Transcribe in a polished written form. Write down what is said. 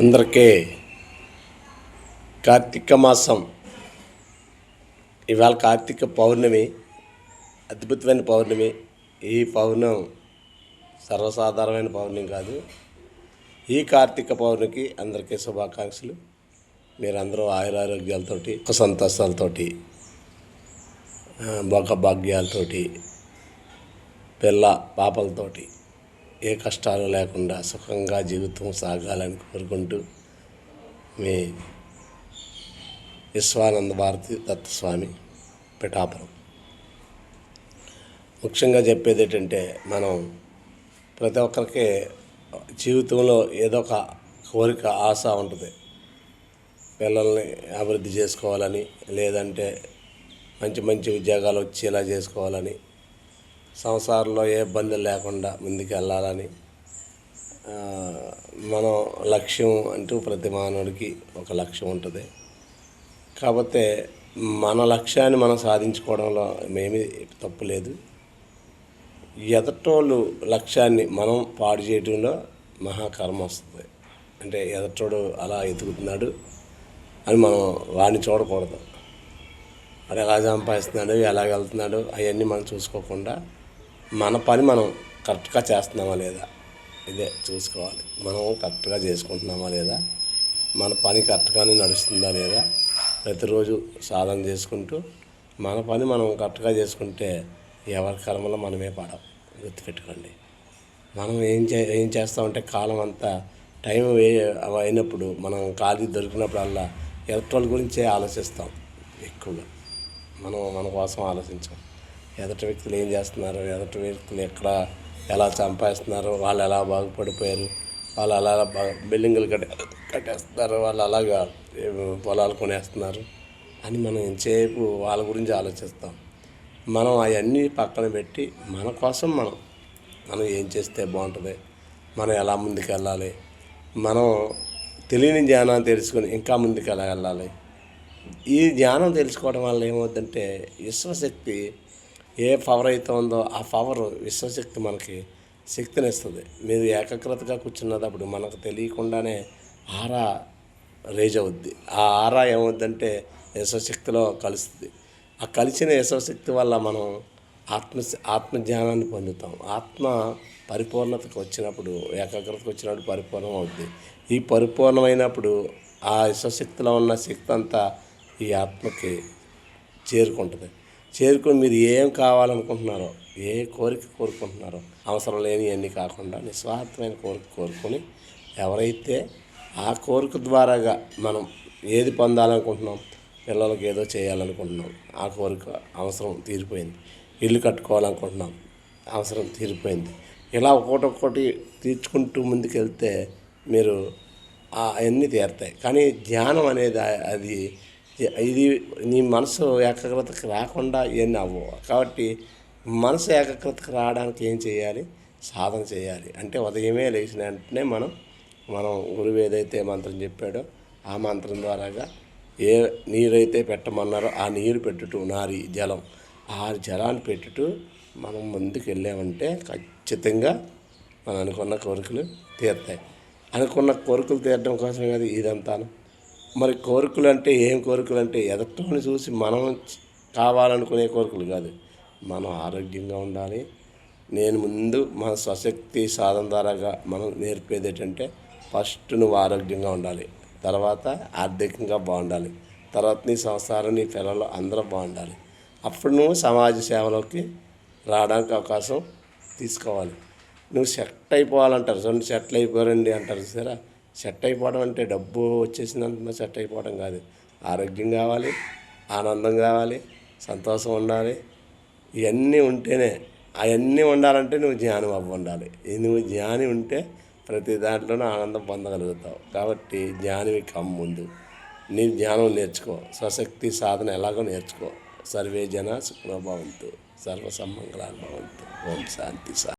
అందరికీ కార్తీక మాసం. ఇవాళ కార్తీక పౌర్ణమి, అద్భుతమైన పౌర్ణమి. ఈ పౌర్ణమి సర్వసాధారణమైన పౌర్ణమి కాదు. ఈ కార్తీక పౌర్ణమికి అందరికీ శుభాకాంక్షలు. మీరందరూ ఆయురారోగ్యాలతోటి, సంతోషాలతోటి, భోగభాగ్యాలతోటి, పిల్ల పాపలతోటి ఏ కష్టాలు లేకుండా సుఖంగా జీవితం సాగాలని కోరుకుంటూ మీ విశ్వానంద భారతి దత్తస్వామి, పిఠాపురం. ముఖ్యంగా చెప్పేది ఏంటంటే, మనం ప్రతి ఒక్కరికి జీవితంలో ఏదో ఒక కోరిక, ఆశ ఉంటుంది. పిల్లల్ని అభివృద్ధి చేసుకోవాలని, లేదంటే మంచి మంచి ఉద్యోగాలు వచ్చేలా చేసుకోవాలని, సంసారంలో ఏ ఇబ్బందులు లేకుండా ముందుకు వెళ్ళాలని మనం లక్ష్యం అంటూ ప్రతి మానవుడికి ఒక లక్ష్యం ఉంటుంది. కాకపోతే మన లక్ష్యాన్ని మనం సాధించుకోవడంలో ఏమీ తప్పు లేదు. ఎదటోళ్ళు లక్ష్యాన్ని మనం పాడు చేయడంలో మహాకర్మ వస్తుంది. అంటే ఎదటోడు అలా ఎదుగుతున్నాడు అని మనం వాడిని చూడకూడదు. వాడు ఎలా సంపాదిస్తున్నాడు, ఎలాగ వెళ్తున్నాడు అవన్నీ మనం చూసుకోకుండా మన పని మనం కరెక్ట్గా చేస్తున్నామా లేదా, ఇదే చూసుకోవాలి. మనం కరెక్ట్గా చేసుకుంటున్నామా లేదా, మన పని కరెక్ట్గానే నడుస్తుందా లేదా, ప్రతిరోజు సాధన చేసుకుంటూ మన పని మనం కరెక్ట్గా చేసుకుంటే ఎవరి కర్మలో మనమే పడం. గుర్తుపెట్టుకోండి. మనం ఏం చేస్తామంటే, కాలం అంతా టైం అయినప్పుడు, మనం ఖాళీ దొరికినప్పుడల్లా ఎలక్ట్రాల గురించే ఆలోచిస్తాం ఎక్కువగా. మన కోసం ఆలోచించాం. ఎదుటి వ్యక్తులు ఏం చేస్తున్నారు, ఎదుటి వ్యక్తులు ఎలా సంపాదిస్తున్నారు, వాళ్ళు ఎలా బాగుపడిపోయారు, వాళ్ళు అలా బిల్డింగులు కట్టేస్తున్నారు, వాళ్ళు అలాగా పొలాలు కొనేస్తున్నారు అని మనం ఎంతసేపు వాళ్ళ గురించి ఆలోచిస్తాం. మనం అవన్నీ పక్కన పెట్టి మన కోసం మనం ఏం చేస్తే బాగుంటుంది, మనం ఎలా ముందుకు వెళ్ళాలి, మనం తెలియని జ్ఞానాన్ని తెలుసుకొని ఇంకా ముందుకు ఎలా వెళ్ళాలి. ఈ జ్ఞానం తెలుసుకోవడం వల్ల ఏమవుతుందంటే, విశ్వశక్తి ఏ పవర్ అయితే ఉందో ఆ పవర్, విశ్వశక్తి మనకి శక్తిని ఇస్తుంది. మీరు ఏకాగ్రతగా కూర్చున్నప్పుడు మనకు తెలియకుండానే ఆరా రేజ్ అవుద్ది. ఆ ఆరా ఏమవుద్దంటే విశ్వశక్తిలో కలుస్తుంది. ఆ కలిసిన విశ్వశక్తి వల్ల మనం ఆత్మజ్ఞానాన్ని పొందుతాం. ఆత్మ పరిపూర్ణతకు వచ్చినప్పుడు, ఏకాగ్రతకు వచ్చినప్పుడు పరిపూర్ణం అవుద్ది. ఈ పరిపూర్ణమైనప్పుడు ఆ విశ్వశక్తిలో ఉన్న శక్తి అంతా ఈ ఆత్మకి చేరుకుంటుంది. చేరుకొని మీరు ఏం కావాలనుకుంటున్నారో, ఏ కోరిక కోరుకుంటున్నారో, అవసరం లేని అన్నీ కాకుండా నిస్వార్థమైన కోరిక కోరుకొని, ఎవరైతే ఆ కోరిక ద్వారాగా మనం ఏది పొందాలనుకుంటున్నాం, పిల్లలకి ఏదో చేయాలనుకుంటున్నాం, ఆ కోరిక అవసరం తీరిపోయింది. ఇల్లు కట్టుకోవాలనుకుంటున్నాం, అవసరం తీరిపోయింది. ఇలా ఒక్కొక్కటి తీర్చుకుంటూ ముందుకెళ్తే మీరు అవన్నీ తీరుతాయి. కానీ ధ్యానం అనేది ఇది నీ మనసు ఏకాగ్రతకు రాకుండా ఇవన్నీ అవ్వవు. కాబట్టి మనసు ఏకాగ్రతకు రావడానికి ఏం చేయాలి? సాధన చేయాలి. అంటే ఉదయమే లేచిన వెంటనే మనం గురువు ఏదైతే మంత్రం చెప్పాడో ఆ మంత్రం ద్వారాగా ఏ నీరైతే పెట్టమన్నారో ఆ నీరు పెట్టుటూ, నారి జలం, ఆ జలాన్ని పెట్టుటూ మనం ముందుకు వెళ్ళామంటే ఖచ్చితంగా మనం అనుకున్న కోరికలు తీరుతాయి. అనుకున్న కోరికలు తీరడం కోసమే కదా ఇదంతాను. మరి కోరికలు అంటే ఏం కోరికలు అంటే, ఎదటోని చూసి మనం కావాలనుకునే కోరికలు కాదు. మనం ఆరోగ్యంగా ఉండాలి. నేను ముందు మన స్వశక్తి సాధన ద్వారాగా మనం నేర్పేది ఏంటంటే, ఫస్ట్ నువ్వు ఆరోగ్యంగా ఉండాలి, తర్వాత ఆర్థికంగా బాగుండాలి, తర్వాత నీ సంసారం, నీ పిల్లలు అందరూ బాగుండాలి. అప్పుడు నువ్వు సమాజ సేవలోకి రావడానికి అవకాశం తీసుకోవాలి. నువ్వు సెట్ అయిపోవాలంటారు. సెటిల్ అయిపోయారండి అంటారు సరే. సెట్ అయిపోవడం అంటే డబ్బు వచ్చేసిందంటున్నా సెట్ అయిపోవడం కాదు. ఆరోగ్యం కావాలి, ఆనందం కావాలి, సంతోషం ఉండాలి. ఇవన్నీ ఉంటేనే, అవన్నీ ఉండాలంటే నువ్వు జ్ఞానం ఉండాలి. నువ్వు జ్ఞాని ఉంటే ప్రతి దాంట్లోనూ ఆనందం పొందగలుగుతావు. కాబట్టి జ్ఞానివి ముందు నీ జ్ఞానం నేర్చుకో. స్వశక్తి సాధన ఎలాగో నేర్చుకో. సర్వే జన సుఖినో భవంతు, సర్వసమ్మంగళాని భవంతు. ఓం శాంతి.